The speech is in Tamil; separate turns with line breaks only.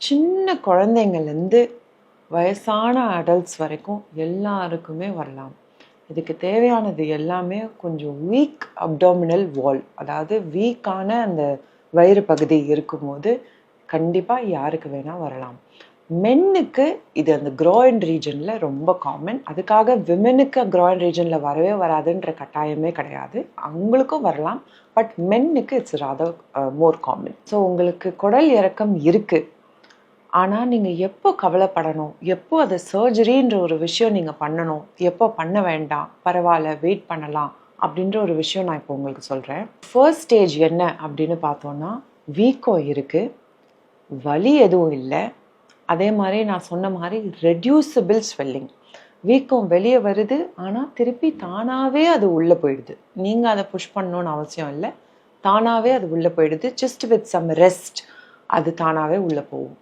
சின்ன குழந்தைங்கள்லேருந்து வயசான அடல்ட்ஸ் வரைக்கும் எல்லாருக்குமே வரலாம். இதுக்கு தேவையானது எல்லாமே கொஞ்சம் வீக் அப்டாமினல் வால், அதாவது வீக்கான அந்த வயிறு பகுதி இருக்கும்போது கண்டிப்பாக யாருக்கு வேணால் வரலாம். மென்னுக்கு இது அந்த க்ராயின் ரீஜனில் ரொம்ப காமன். அதுக்காக விமெனுக்கு க்ராயின் ரீஜனில் வரவே வராதுன்ற கட்டாயமே கிடையாது. அவங்களுக்கும் வரலாம். பட் மென்னுக்கு it's rather more common. So உங்களுக்கு குடல் இறக்கம் இருக்குது, ஆனால் நீங்கள் எப்போ கவலைப்படணும், எப்போ அதை சர்ஜரின்ற ஒரு விஷயம் நீங்கள் பண்ணணும், எப்போ பண்ண வேண்டாம், பரவாயில்ல வெயிட் பண்ணலாம் அப்படின்ற ஒரு விஷயம் நான் இப்போ உங்களுக்கு சொல்கிறேன். ஃபர்ஸ்ட் ஸ்டேஜ் என்ன அப்படின்னு பார்த்தோன்னா, வீக்கம் இருக்குது, வலி எதுவும் இல்லை, அதே மாதிரி நான் சொன்ன மாதிரி ரெடியூசபிள் ஸ்வெல்லிங். வீக்கம் வெளியே வருது, ஆனால் திருப்பி தானாகவே அது உள்ளே போயிடுது. நீங்கள் அதை புஷ் பண்ணணுன்னு அவசியம் இல்லை, தானாகவே அது உள்ளே போயிடுது. ஜஸ்ட் வித் சம் ரெஸ்ட் அது தானாகவே உள்ளே போகும்.